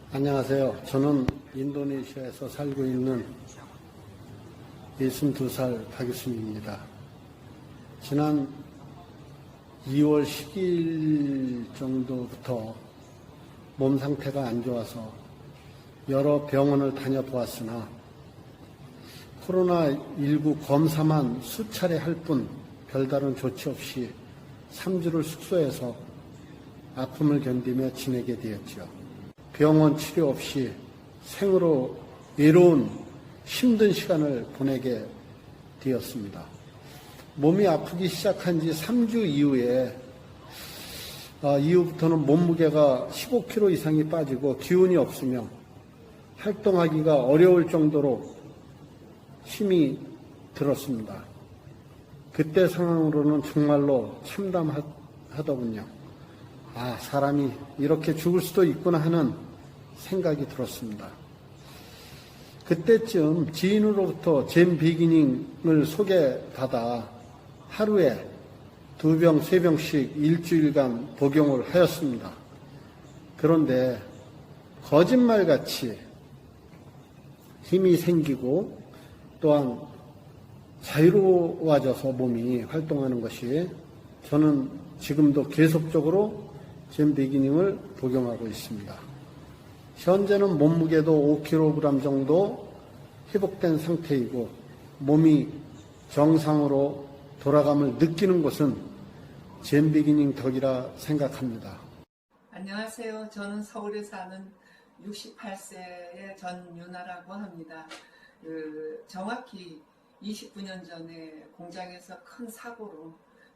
안녕하세요. 저는 인도네시아에서 살고 있는 62살 박유순입니다. 지난 2월 10일 정도부터 몸 상태가 안 좋아서 여러 병원을 다녀보았으나 코로나19 검사만 수차례 할 뿐 별다른 조치 없이 3주를 숙소에서 아픔을 견디며 지내게 되었죠. 병원 치료 없이 생으로 외로운 힘든 시간을 보내게 되었습니다. 몸이 아프기 시작한 지 3주 이후부터는 몸무게가 15kg 이상이 빠지고 기운이 없으며 활동하기가 어려울 정도로 힘이 들었습니다. 그때 상황으로는 정말로 참담하더군요. 사람이 이렇게 죽을 수도 있구나 하는 생각이 들었습니다. 그때쯤 지인으로부터 젠 비기닝을 소개받아 하루에 2병, 3병씩 일주일간 복용을 하였습니다. 그런데 거짓말같이 힘이 생기고 또한 자유로워져서 몸이 활동하는 것이 저는 지금도 계속적으로 젠 비기닝을 복용하고 있습니다. 현재는 몸무게도 5kg 정도 회복된 상태이고 몸이 정상으로 돌아감을 느끼는 것은 젠 비기닝 덕이라 생각합니다. 안녕하세요. 저는 서울에 사는 68세의 전유나라고 합니다. 정확히 29년 전에 공장에서 큰 사고로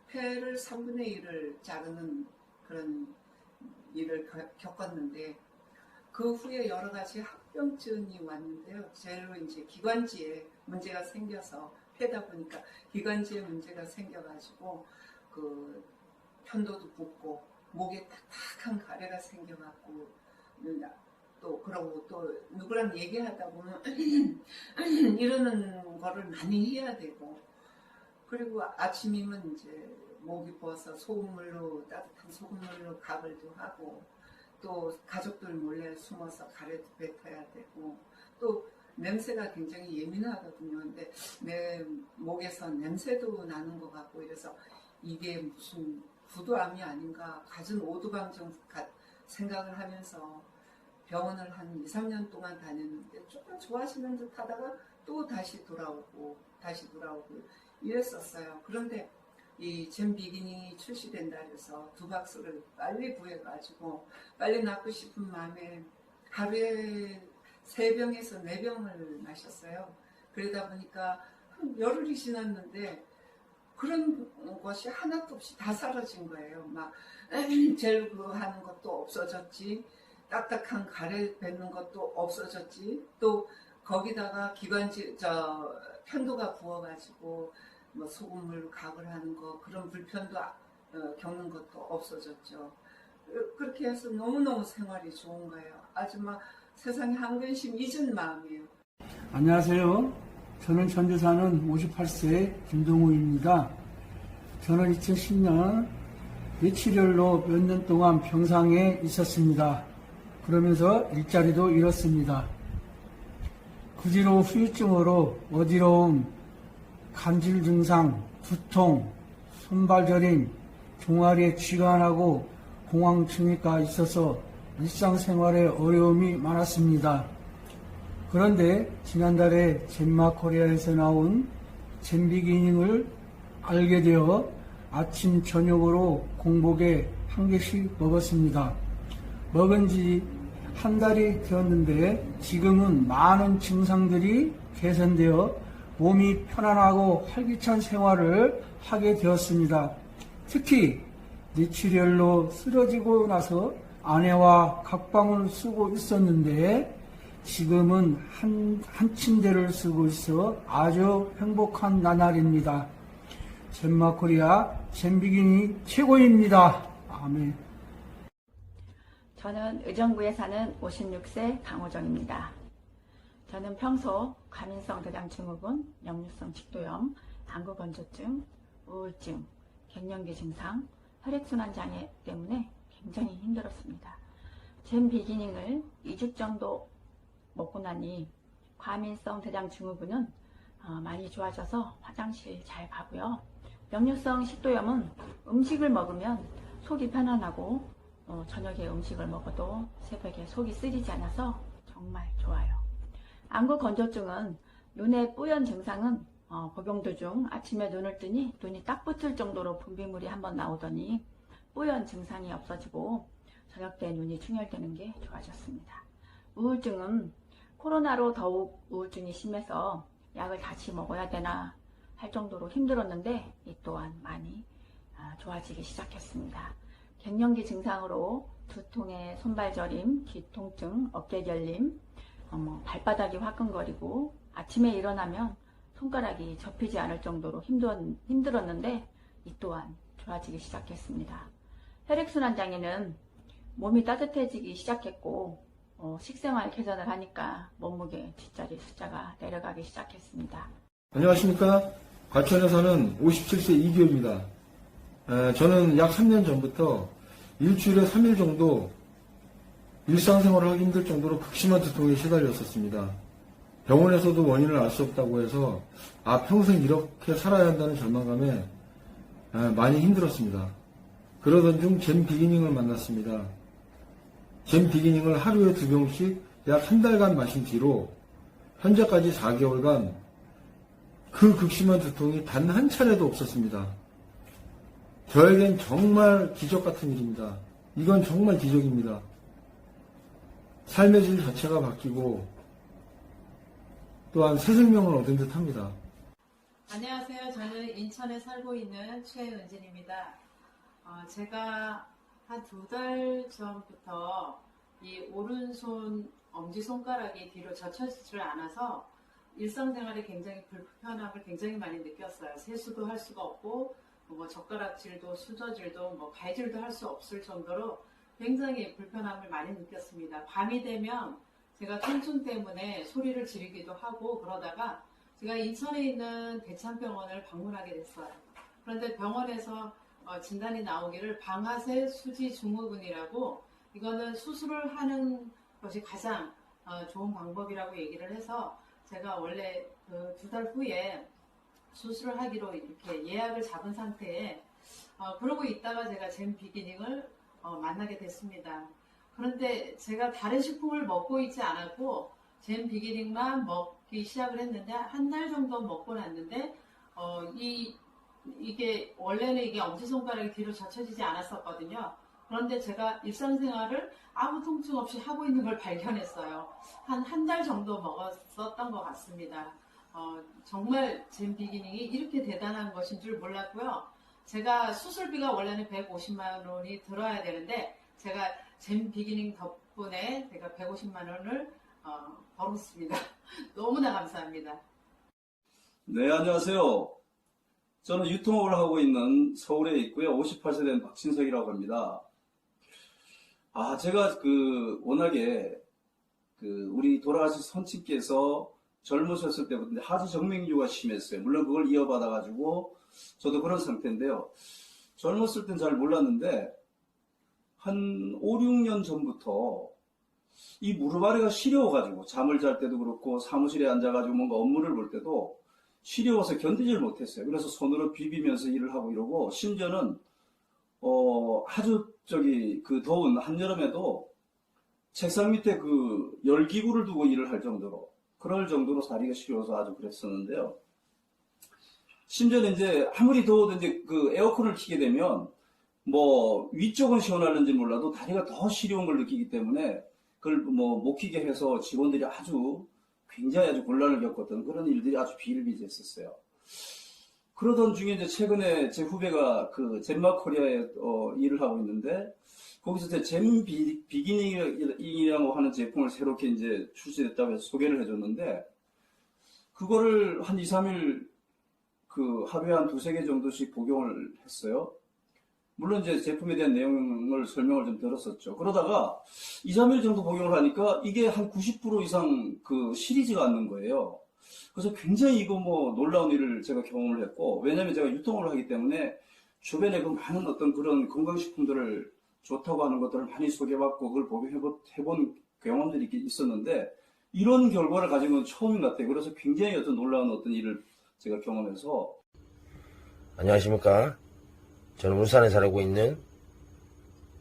폐를 3분의 1을 자르는 그런 일을 겪었는데 그 후에 여러 가지 합병증이 왔는데요. 제로 이제 기관지에 문제가 생겨서 폐다 보니까 기관지에 문제가 생겨가지고 그 편도도 붓고 목에 딱딱한 가래가 생겨갖고 또 그러고 또 누구랑 얘기하다 보면 이러는 거를 많이 해야 되고 그리고 아침이면 이제 목이 부어서 따뜻한 소금물로 가글도 하고 또 가족들 몰래 숨어서 가래도 뱉어야 되고 또 냄새가 굉장히 예민하거든요. 근데 내 목에서 냄새도 나는 것 같고 이래서 이게 무슨 부도암이 아닌가 갖은 오두방정 생각을 하면서 병원을 한 2, 3년 동안 다녔는데 조금 좋아지는 듯 하다가 또 다시 돌아오고 이랬었어요. 그런데 이 젠 비기닝이 출시된다 해서 두 박스를 빨리 구해가지고 빨리 낫고 싶은 마음에 하루에 3병에서 4병을 마셨어요. 그러다 보니까 한 열흘이 지났는데 그런 것이 하나도 없이 다 사라진 거예요. 막 젤 하는 것도 없어졌지, 딱딱한 가래 뱉는 것도 없어졌지, 또 거기다가 편도가 부어가지고 뭐 소금물로 각을 하는 거 그런 불편도 겪는 것도 없어졌죠. 그렇게 해서 너무너무 생활이 좋은 거예요. 아주 막 세상에 한 근심 잊은 마음이에요. 안녕하세요. 저는 전주 사는 58세 김동우입니다. 저는 2010년 뇌출혈로 몇 년 동안 병상에 있었습니다. 그러면서 일자리도 잃었습니다. 구지로 후유증으로 어지러움, 간질 증상, 두통, 손발 저림, 종아리에 쥐가 나고 공황증이가 있어서 일상생활에 어려움이 많았습니다. 그런데 지난달에 젠마코리아에서 나온 젠 비기닝을 알게 되어 아침 저녁으로 공복에 1개씩 먹었습니다. 먹은 지 한 달이 되었는데 지금은 많은 증상들이 개선되어 몸이 편안하고 활기찬 생활을 하게 되었습니다. 특히 뇌출혈로 쓰러지고 나서 아내와 각방을 쓰고 있었는데 지금은 한 침대를 쓰고 있어 아주 행복한 나날입니다. 젠마코리아 젠 비기닝 최고입니다. 아멘. 저는 의정부에 사는 56세 강호정입니다. 저는 평소 과민성 대장증후군, 역류성 식도염, 당구건조증, 우울증, 갱년기 증상, 혈액순환 장애 때문에 굉장히 힘들었습니다. 잼 비기닝을 2주 정도 먹고 나니 과민성 대장 증후군은 많이 좋아져서 화장실 잘 가고요. 역류성 식도염은 음식을 먹으면 속이 편안하고 저녁에 음식을 먹어도 새벽에 속이 쓰리지 않아서 정말 좋아요. 안구 건조증은 눈의 뿌연 증상은 복용 도중 아침에 눈을 뜨니 눈이 딱 붙을 정도로 분비물이 한번 나오더니 뿌연 증상이 없어지고 저녁 때 눈이 충혈되는 게 좋아졌습니다. 우울증은 코로나로 더욱 우울증이 심해서 약을 다시 먹어야 되나 할 정도로 힘들었는데 이 또한 많이 좋아지기 시작했습니다. 갱년기 증상으로 두통에 손발 저림, 귀 통증, 어깨 결림, 발바닥이 화끈거리고 아침에 일어나면 손가락이 접히지 않을 정도로 힘들었는데 이 또한 좋아지기 시작했습니다. 혈액순환 장애는 몸이 따뜻해지기 시작했고 식생활 개선을 하니까 몸무게 뒷자리 숫자가 내려가기 시작했습니다. 안녕하십니까. 과천에 사는 57세 이기호입니다. 저는 약 3년 전부터 일주일에 3일 정도 일상생활을 하기 힘들 정도로 극심한 두통에 시달렸었습니다. 병원에서도 원인을 알 수 없다고 해서 평생 이렇게 살아야 한다는 절망감에 많이 힘들었습니다. 그러던 중 잼 비기닝을 만났습니다. 잼 비기닝을 하루에 2병씩 약 한 달간 마신 뒤로 현재까지 4개월간 그 극심한 두통이 단 한 차례도 없었습니다. 저에겐 정말 기적 같은 일입니다. 이건 정말 기적입니다. 삶의 질 자체가 바뀌고 또한 새 생명을 얻은 듯 합니다. 안녕하세요. 저는 인천에 살고 있는 최은진입니다. 제가 한 2달 전부터 이 오른손 엄지손가락이 뒤로 젖혀지질 않아서 일상생활에 굉장히 불편함을 굉장히 많이 느꼈어요. 세수도 할 수가 없고 젓가락질도 수저질도 발질도 할 수 없을 정도로 굉장히 불편함을 많이 느꼈습니다. 밤이 되면 제가 통증 때문에 소리를 지르기도 하고 그러다가 제가 인천에 있는 대창병원을 방문하게 됐어요. 그런데 병원에서 진단이 나오기를 방아쇠 수지 증후군이라고 이거는 수술을 하는 것이 가장 좋은 방법이라고 얘기를 해서 제가 원래 그 2달 후에 수술을 하기로 이렇게 예약을 잡은 상태에 그러고 있다가 제가 잼 비기닝을 만나게 됐습니다. 그런데 제가 다른 식품을 먹고 있지 않았고 잼 비기닝만 먹기 시작을 했는데 한 달 정도 먹고 났는데 이게 원래는 이게 엄지손가락이 뒤로 젖혀지지 않았었거든요. 그런데 제가 일상생활을 아무 통증 없이 하고 있는 걸 발견했어요. 한 달 정도 먹었었던 것 같습니다. 정말 잼 비기닝이 이렇게 대단한 것인 줄 몰랐고요. 제가 수술비가 원래는 150만 원이 들어야 되는데 제가 잼 비기닝 덕분에 제가 150만 원을 벌었습니다. 너무나 감사합니다. 네, 안녕하세요. 저는 유통업을 하고 있는 서울에 있고요. 58세 된 박진석이라고 합니다. 제가 워낙에 우리 돌아가신 선친께서 젊으셨을 때부터 하지 정맥류가 심했어요. 물론 그걸 이어받아가지고 저도 그런 상태인데요. 젊었을 땐 잘 몰랐는데 한 5, 6년 전부터 이 무릎 아래가 시려워가지고 잠을 잘 때도 그렇고 사무실에 앉아가지고 뭔가 업무를 볼 때도 시려워서 견디질 못했어요. 그래서 손으로 비비면서 일을 하고 이러고 심지어는 아주 그 더운 한여름에도 책상 밑에 그 열기구를 두고 일을 할 정도로 그럴 정도로 다리가 시려워서 아주 그랬었는데요. 심지어는 이제 아무리 더워도 이제 그 에어컨을 켜게 되면 위쪽은 시원할는지 몰라도 다리가 더 시려운 걸 느끼기 때문에 그걸 못 켜게 해서 직원들이 굉장히 아주 곤란을 겪었던 그런 일들이 아주 비일비재했었어요. 그러던 중에 이제 최근에 제 후배가 그 젠마 코리아에 일을 하고 있는데 거기서 이제 잼 비기닝이라고 하는 제품을 새롭게 이제 출시됐다고 해서 소개를 해줬는데 그거를 한 2, 3일 하루에 한 2-3개 정도씩 복용을 했어요. 물론 이제 제품에 대한 내용을 설명을 좀 들었었죠. 그러다가 2, 3일 정도 복용을 하니까 이게 한 90% 이상 시리지가 않는 거예요. 그래서 굉장히 이거 놀라운 일을 제가 경험을 했고, 왜냐면 제가 유통을 하기 때문에 주변에 많은 어떤 그런 건강식품들을 좋다고 하는 것들을 많이 소개받고 그걸 해본 경험들이 있었는데 이런 결과를 가진 건 처음인 것 같아요. 그래서 굉장히 어떤 놀라운 어떤 일을 제가 경험해서. 안녕하십니까. 저는 울산에 살고 있는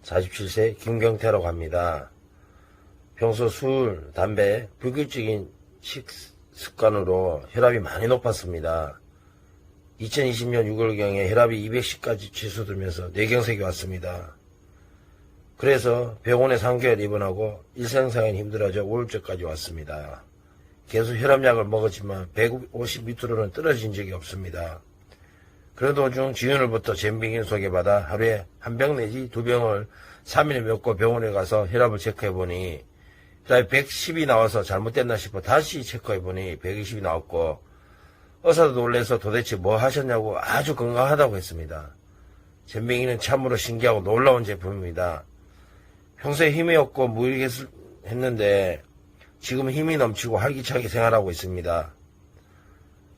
47세 김경태라고 합니다. 평소 술, 담배, 불규칙적인 식습관으로 혈압이 많이 높았습니다. 2020년 6월경에 혈압이 210까지 치솟으면서 뇌경색이 왔습니다. 그래서 병원에 3개월 입원하고 일상생활이 힘들어져 우울증까지 왔습니다. 계속 혈압약을 먹었지만 150 밑으로는 떨어진 적이 없습니다. 그런 도중 지인으로부터 젠비긴 소개받아 하루에 한 병 내지 2병을 3일에 먹고 병원에 가서 혈압을 체크해보니 혈압이 110이 나와서 잘못됐나 싶어 다시 체크해보니 120이 나왔고 의사도 놀라서 도대체 뭐 하셨냐고 아주 건강하다고 했습니다. 젠빙이는 참으로 신기하고 놀라운 제품입니다. 평소에 힘이 없고 무익했는데 지금 힘이 넘치고 활기차게 생활하고 있습니다.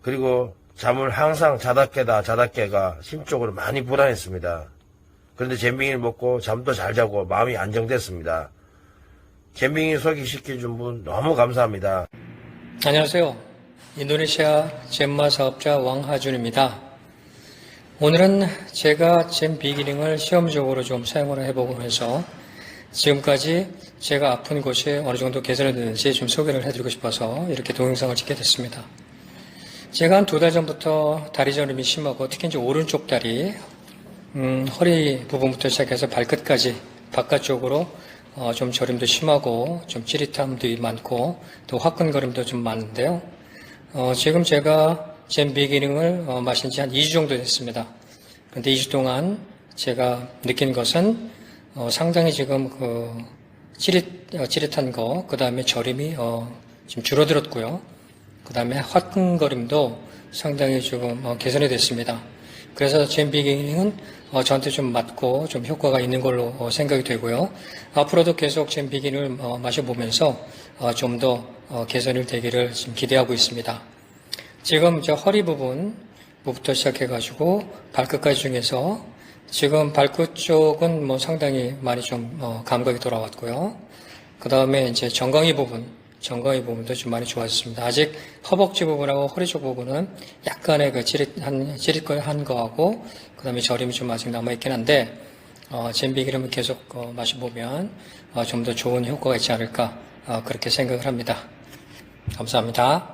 그리고 잠을 항상 자다 깨가 심적으로 많이 불안했습니다. 그런데 젠빙이를 먹고 잠도 잘 자고 마음이 안정됐습니다. 젠빙이 소개시켜준 분 너무 감사합니다. 안녕하세요. 인도네시아 젠마 사업자 왕하준입니다. 오늘은 제가 젠 비기닝을 시험적으로 좀 사용을 해보고 해서 지금까지 제가 아픈 곳이 어느 정도 개선이 되는지 좀 소개를 해드리고 싶어서 이렇게 동영상을 찍게 됐습니다. 제가 한 2달 전부터 다리 저림이 심하고 특히 이제 오른쪽 다리, 허리 부분부터 시작해서 발끝까지 바깥쪽으로 좀 저림도 심하고 좀 찌릿함도 많고 또 화끈거림도 좀 많은데요. 지금 제가 젠 비기닝을 마신 지 한 2주 정도 됐습니다. 그런데 2주 동안 제가 느낀 것은 상당히 지금 찌릿한 거, 그 다음에 저림이 지금 줄어들었고요. 그 다음에 화끈거림도 상당히 조금 개선이 됐습니다. 그래서 젠 비기닝은 저한테 좀 맞고 좀 효과가 있는 걸로 생각이 되고요. 앞으로도 계속 젠 비기닝을 마셔보면서 좀 더 개선이 되기를 지금 기대하고 있습니다. 지금 저 허리 부분부터 시작해가지고 발끝까지 중에서 지금 발끝 쪽은 뭐 상당히 많이 좀 감각이 돌아왔고요. 그 다음에 이제 정강이 부분도 좀 많이 좋아졌습니다. 아직 허벅지 부분하고 허리 쪽 부분은 약간의 그 찌릿한 거하고 그 다음에 저림이 좀 아직 남아있긴 한데 젠 비기닝을 계속 마셔보면 좀 더 좋은 효과가 있지 않을까 그렇게 생각을 합니다. 감사합니다.